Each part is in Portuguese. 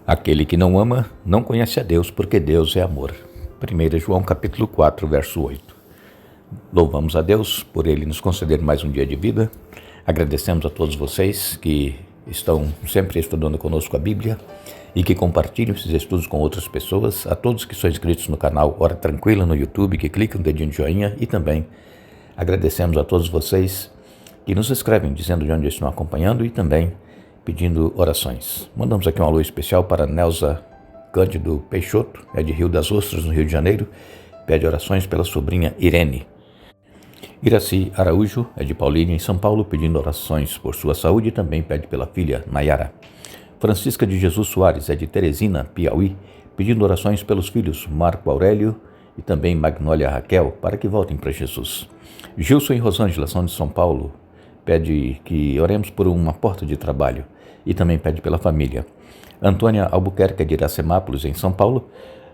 Aquele que não ama, não conhece a Deus, porque Deus é amor. 1 João capítulo 4, verso 8. Louvamos a Deus por Ele nos conceder mais um dia de vida. Agradecemos a todos vocês que estão sempre estudando conosco a Bíblia e que compartilham esses estudos com outras pessoas. A todos que são inscritos no canal Hora Tranquila no YouTube, que clicam no dedinho de joinha, e também agradecemos a todos vocês que nos escrevem dizendo de onde estão acompanhando e também pedindo orações. Mandamos aqui um alô especial para Nelza Cândido Peixoto, é de Rio das Ostras, no Rio de Janeiro, pede orações pela sobrinha Irene. Iraci Araújo, é de Paulínia, em São Paulo, pedindo orações por sua saúde e também pede pela filha Nayara. Francisca de Jesus Soares, é de Teresina, Piauí, pedindo orações pelos filhos Marco Aurélio e também Magnólia Raquel, para que voltem para Jesus. Gilson e Rosângela, são de São Paulo, pede que oremos por uma porta de trabalho e também pede pela família. Antônia Albuquerque, é de Iracemápolis, em São Paulo.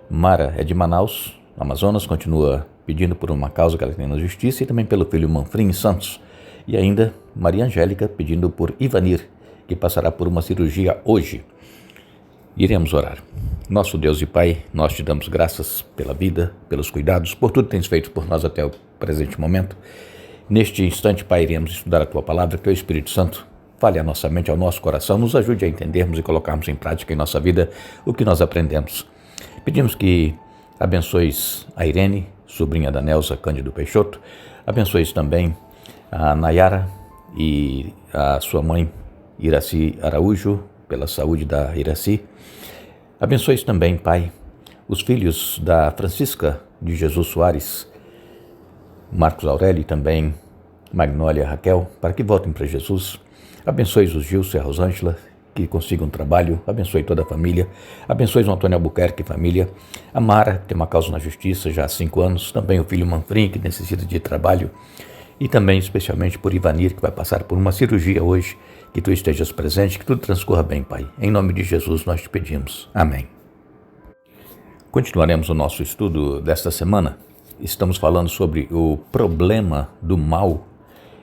Mara é de Manaus, Amazonas, continua pedindo por uma causa que ela tem na justiça e também pelo filho Manfrim Santos. E ainda Maria Angélica pedindo por Ivanir, que passará por uma cirurgia hoje. Iremos orar. Nosso Deus e Pai, nós te damos graças pela vida, pelos cuidados, por tudo que tens feito por nós até o presente momento. Neste instante, Pai, iremos estudar a Tua Palavra, Teu Espírito Santo fale à nossa mente, ao nosso coração, nos ajude a entendermos e colocarmos em prática em nossa vida o que nós aprendemos. Pedimos que abençoes a Irene, sobrinha da Nelza Cândido Peixoto, abençoes também a Nayara e a sua mãe Iraci Araújo, pela saúde da Iraci. Abençoes também, Pai, os filhos da Francisca de Jesus Soares, Marcos Aurélio e também Magnólia Raquel, para que voltem para Jesus. Abençoe os Gilson e a Rosângela, que consigam trabalho. Abençoe toda a família. Abençoe o Antônio Albuquerque e família. A Mara, que tem uma causa na justiça já há 5 anos. Também o filho Manfrim, que necessita de trabalho. E também, especialmente, por Ivanir, que vai passar por uma cirurgia hoje. Que Tu estejas presente, que tudo transcorra bem, Pai. Em nome de Jesus nós te pedimos. Amém. Continuaremos o nosso estudo desta semana. Estamos falando sobre o problema do mal.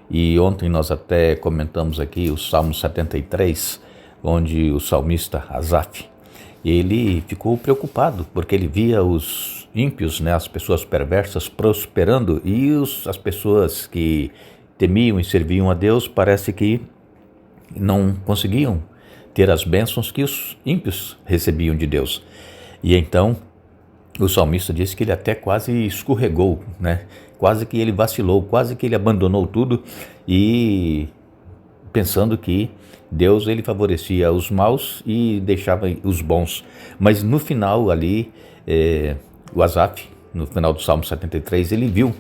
E ontem nós até comentamos aqui o Salmo 73, onde o salmista Asaf, ele ficou preocupado, porque ele via os ímpios, as pessoas perversas prosperando, e as pessoas que temiam e serviam a Deus, parece que não conseguiam ter as bênçãos que os ímpios recebiam de Deus. E então o salmista disse que ele até quase escorregou, quase que ele vacilou, quase que ele abandonou tudo e pensando que Deus ele favorecia os maus e deixava os bons. Mas no final ali, o Asaf, no final do Salmo 73, ele viu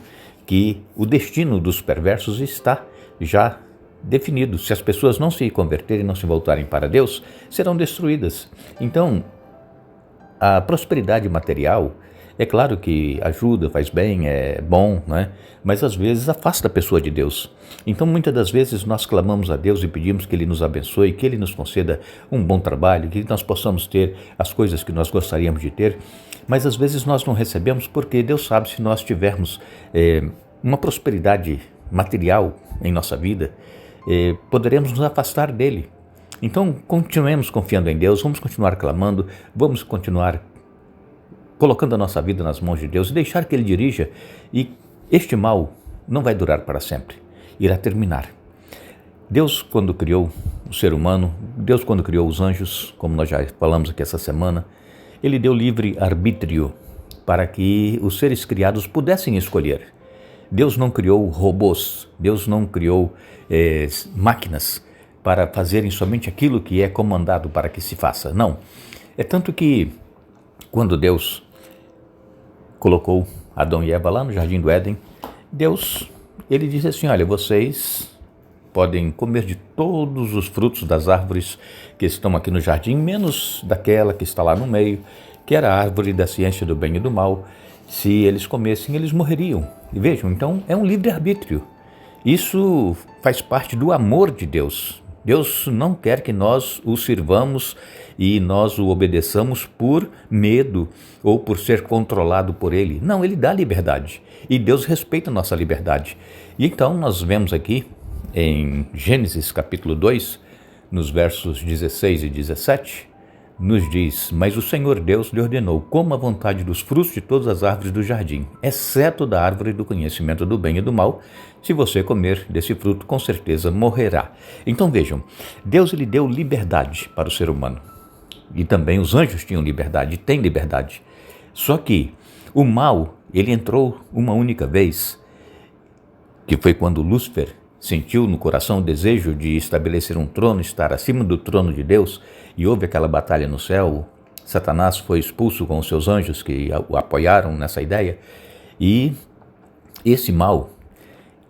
que o destino dos perversos está já definido. Se as pessoas não se converterem, não se voltarem para Deus, serão destruídas. Então, a prosperidade material, é claro que ajuda, faz bem, é bom, mas às vezes afasta a pessoa de Deus. Então muitas das vezes nós clamamos a Deus e pedimos que Ele nos abençoe, que Ele nos conceda um bom trabalho, que nós possamos ter as coisas que nós gostaríamos de ter, mas às vezes nós não recebemos porque Deus sabe, se nós tivermos uma prosperidade material em nossa vida, poderemos nos afastar dEle. Então, continuemos confiando em Deus, vamos continuar clamando, vamos continuar colocando a nossa vida nas mãos de Deus e deixar que Ele dirija, e este mal não vai durar para sempre, irá terminar. Deus, quando criou o ser humano, Deus, quando criou os anjos, como nós já falamos aqui essa semana, Ele deu livre arbítrio para que os seres criados pudessem escolher. Deus não criou robôs, Deus não criou máquinas para fazerem somente aquilo que é comandado para que se faça. Não. É tanto que quando Deus colocou Adão e Eva lá no Jardim do Éden, Deus, ele disse assim, olha, vocês podem comer de todos os frutos das árvores que estão aqui no jardim, menos daquela que está lá no meio, que era a árvore da ciência do bem e do mal. Se eles comessem, eles morreriam. E vejam, então é um livre-arbítrio. Isso faz parte do amor de Deus. Deus não quer que nós o sirvamos e nós o obedeçamos por medo ou por ser controlado por Ele. Não, Ele dá liberdade e Deus respeita a nossa liberdade. E então nós vemos aqui em Gênesis capítulo 2, nos versos 16 e 17, nos diz: mas o Senhor Deus lhe ordenou: coma à vontade dos frutos de todas as árvores do jardim, exceto da árvore do conhecimento do bem e do mal. Se você comer desse fruto, com certeza morrerá. Então vejam, Deus lhe deu liberdade para o ser humano. E também os anjos tinham liberdade, têm liberdade. Só que o mal, ele entrou uma única vez, que foi quando Lúcifer sentiu no coração o desejo de estabelecer um trono, estar acima do trono de Deus, e houve aquela batalha no céu. Satanás foi expulso com os seus anjos que o apoiaram nessa ideia, e esse mal,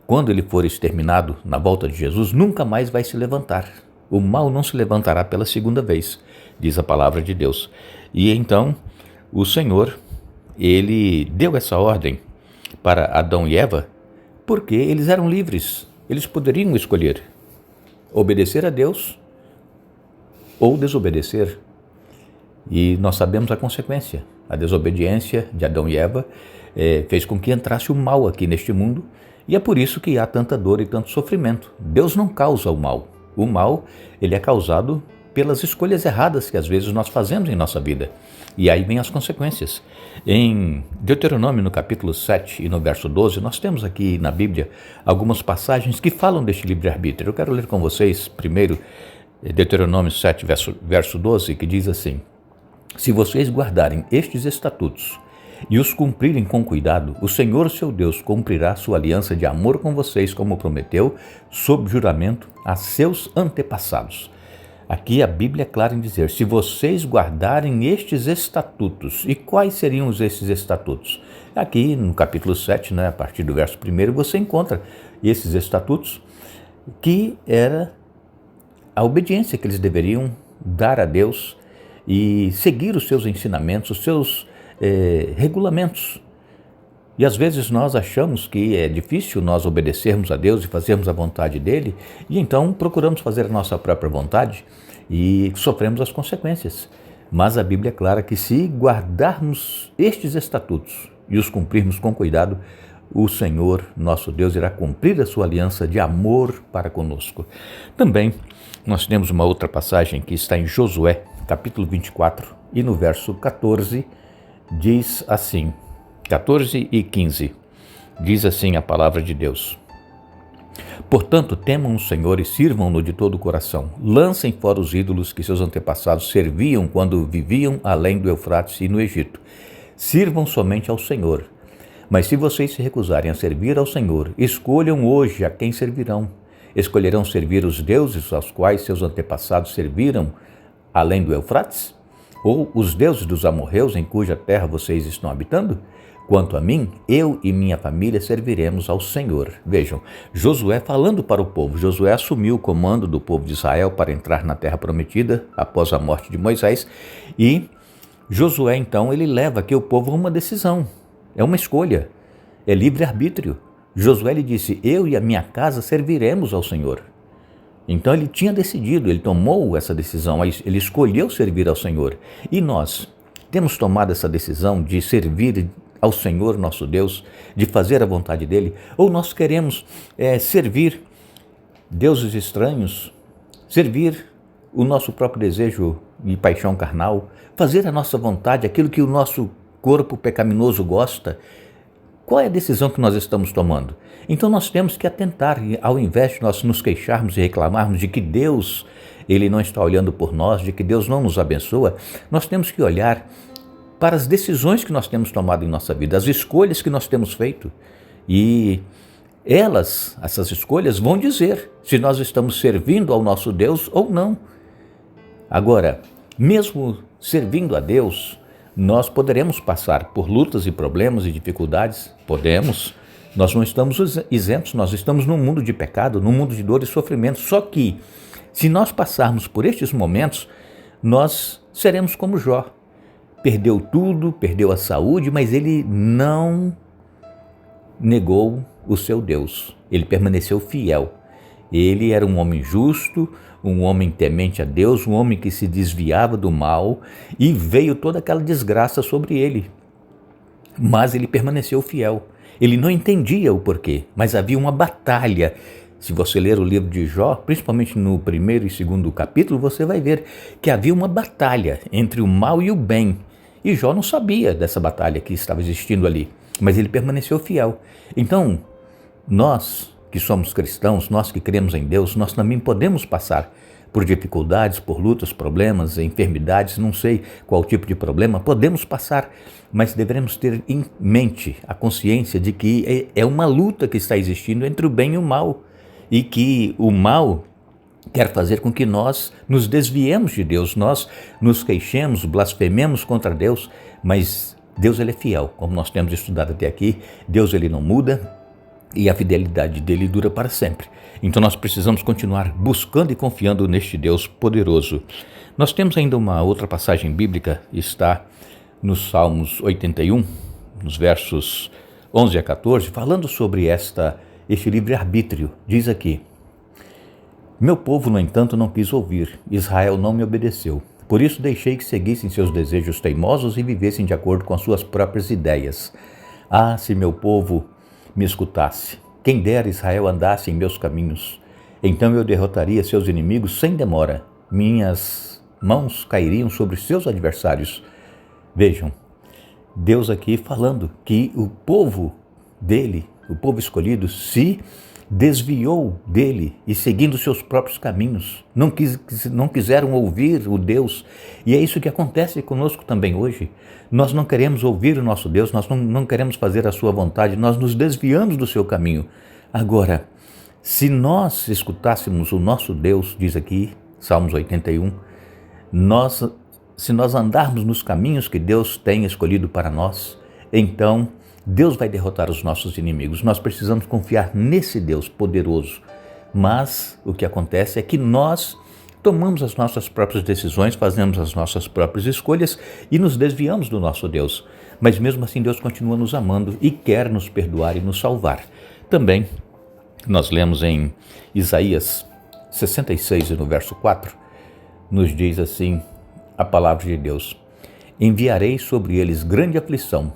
quando ele for exterminado na volta de Jesus, nunca mais vai se levantar. O mal não se levantará pela segunda vez, diz a palavra de Deus. E então o Senhor, ele deu essa ordem para Adão e Eva, porque eles eram livres. Eles poderiam escolher obedecer a Deus ou desobedecer. E nós sabemos a consequência. A desobediência de Adão e Eva fez com que entrasse o mal aqui neste mundo, e é por isso que há tanta dor e tanto sofrimento. Deus não causa o mal. O mal, ele é causado pelas escolhas erradas que às vezes nós fazemos em nossa vida. E aí vem as consequências. Em Deuteronômio, no capítulo 7 e no verso 12, nós temos aqui na Bíblia algumas passagens que falam deste livre-arbítrio. Eu quero ler com vocês primeiro Deuteronômio 7, verso 12, que diz assim: se vocês guardarem estes estatutos e os cumprirem com cuidado, o Senhor, seu Deus, cumprirá sua aliança de amor com vocês, como prometeu, sob juramento a seus antepassados. Aqui a Bíblia é clara em dizer: se vocês guardarem estes estatutos. E quais seriam esses estatutos? Aqui no capítulo 7, a partir do verso 1, você encontra esses estatutos, que era a obediência que eles deveriam dar a Deus e seguir os seus ensinamentos, os seus regulamentos. E às vezes nós achamos que é difícil nós obedecermos a Deus e fazermos a vontade dele, e então procuramos fazer a nossa própria vontade e sofremos as consequências. Mas a Bíblia é clara que se guardarmos estes estatutos e os cumprirmos com cuidado, o Senhor, nosso Deus, irá cumprir a sua aliança de amor para conosco. Também nós temos uma outra passagem que está em Josué, capítulo 24, e no verso 14, diz assim, 14 e 15, diz assim a palavra de Deus: portanto, temam o Senhor e sirvam-no de todo o coração. Lancem fora os ídolos que seus antepassados serviam quando viviam além do Eufrates e no Egito. Sirvam somente ao Senhor. Mas se vocês se recusarem a servir ao Senhor, escolham hoje a quem servirão. Escolherão servir os deuses aos quais seus antepassados serviram além do Eufrates? Ou os deuses dos amorreus em cuja terra vocês estão habitando? Quanto a mim, eu e minha família serviremos ao Senhor. Vejam, Josué falando para o povo. Josué assumiu o comando do povo de Israel para entrar na terra prometida após a morte de Moisés. E Josué, então, ele leva aqui o povo a uma decisão. É uma escolha, é livre-arbítrio. Josué lhe disse: eu e a minha casa serviremos ao Senhor. Então ele tinha decidido, ele tomou essa decisão, ele escolheu servir ao Senhor. E nós temos tomado essa decisão de servir ao Senhor nosso Deus, de fazer a vontade dele, ou nós queremos servir deuses estranhos, servir o nosso próprio desejo e paixão carnal, fazer a nossa vontade, aquilo que o nosso corpo pecaminoso gosta? Qual é a decisão que nós estamos tomando? Então nós temos que atentar, ao invés de nós nos queixarmos e reclamarmos de que Deus, ele não está olhando por nós, de que Deus não nos abençoa, nós temos que olhar para as decisões que nós temos tomado em nossa vida, as escolhas que nós temos feito. E essas escolhas vão dizer se nós estamos servindo ao nosso Deus ou não. Agora, mesmo servindo a Deus, nós poderemos passar por lutas e problemas e dificuldades, podemos. Nós não estamos isentos, nós estamos num mundo de pecado, num mundo de dor e sofrimento. Só que, se nós passarmos por estes momentos, nós seremos como Jó. Perdeu tudo, perdeu a saúde, mas ele não negou o seu Deus. Ele permaneceu fiel. Ele era um homem justo, um homem temente a Deus, um homem que se desviava do mal, e veio toda aquela desgraça sobre ele. Mas ele permaneceu fiel. Ele não entendia o porquê, mas havia uma batalha Se você ler o livro de Jó, principalmente no primeiro e segundo capítulo, você vai ver que havia uma batalha entre o mal e o bem. E Jó não sabia dessa batalha que estava existindo ali, mas ele permaneceu fiel. Então, nós que somos cristãos, nós que cremos em Deus, nós também podemos passar por dificuldades, por lutas, problemas, enfermidades, não sei qual tipo de problema, podemos passar, mas devemos ter em mente a consciência de que é uma luta que está existindo entre o bem e o mal, e que o mal quer fazer com que nós nos desviemos de Deus, nós nos queixemos, blasfememos contra Deus, mas Deus ele é fiel, como nós temos estudado até aqui. Deus ele não muda e a fidelidade dele dura para sempre. Então nós precisamos continuar buscando e confiando neste Deus poderoso. Nós temos ainda uma outra passagem bíblica, está nos Salmos 81, nos versos 11 a 14, falando sobre este livre-arbítrio. Diz aqui: meu povo, no entanto, não quis ouvir, Israel não me obedeceu. Por isso deixei que seguissem seus desejos teimosos e vivessem de acordo com as suas próprias ideias. Ah, se meu povo me escutasse, quem dera Israel andasse em meus caminhos. Então eu derrotaria seus inimigos sem demora. Minhas mãos cairiam sobre seus adversários. Vejam, Deus aqui falando que o povo dele, o povo escolhido, se desviou dele e seguindo seus próprios caminhos. Não quiseram ouvir o Deus. E é isso que acontece conosco também hoje. Nós não queremos ouvir o nosso Deus, nós não queremos fazer a sua vontade, nós nos desviamos do seu caminho. Agora, se nós escutássemos o nosso Deus, diz aqui, Salmos 81, se nós andarmos nos caminhos que Deus tem escolhido para nós, então Deus vai derrotar os nossos inimigos. Nós precisamos confiar nesse Deus poderoso. Mas o que acontece é que nós tomamos as nossas próprias decisões, fazemos as nossas próprias escolhas e nos desviamos do nosso Deus. Mas mesmo assim Deus continua nos amando e quer nos perdoar e nos salvar. Também nós lemos em Isaías 66, no verso 4, nos diz assim a palavra de Deus: enviarei sobre eles grande aflição,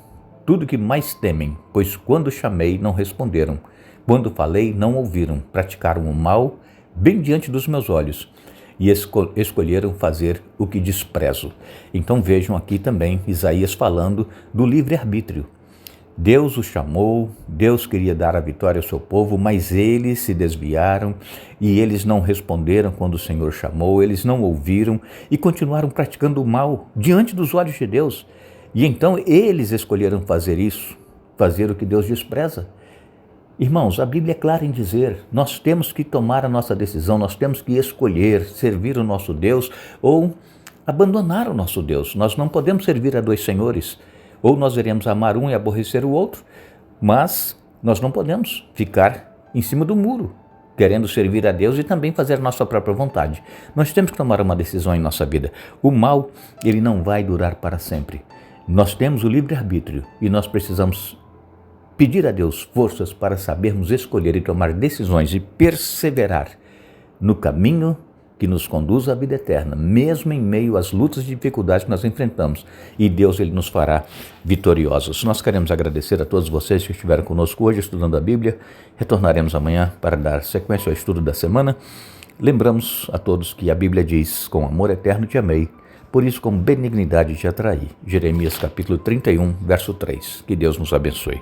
tudo que mais temem, pois quando chamei não responderam, quando falei não ouviram, praticaram o mal bem diante dos meus olhos e escolheram fazer o que desprezo. Então vejam aqui também Isaías falando do livre-arbítrio. Deus o chamou, Deus queria dar a vitória ao seu povo, mas eles se desviaram e eles não responderam quando o Senhor chamou, eles não ouviram e continuaram praticando o mal diante dos olhos de Deus. E então eles escolheram fazer isso, fazer o que Deus despreza. Irmãos, a Bíblia é clara em dizer, nós temos que tomar a nossa decisão, nós temos que escolher servir o nosso Deus ou abandonar o nosso Deus. Nós não podemos servir a dois senhores, ou nós iremos amar um e aborrecer o outro, mas nós não podemos ficar em cima do muro, querendo servir a Deus e também fazer a nossa própria vontade. Nós temos que tomar uma decisão em nossa vida. O mal, ele não vai durar para sempre. Nós temos o livre-arbítrio e nós precisamos pedir a Deus forças para sabermos escolher e tomar decisões e perseverar no caminho que nos conduz à vida eterna, mesmo em meio às lutas e dificuldades que nós enfrentamos. E Deus ele nos fará vitoriosos. Nós queremos agradecer a todos vocês que estiveram conosco hoje estudando a Bíblia. Retornaremos amanhã para dar sequência ao estudo da semana. Lembramos a todos que a Bíblia diz: com amor eterno te amei, por isso com benignidade te atraí. Jeremias capítulo 31, verso 3. Que Deus nos abençoe.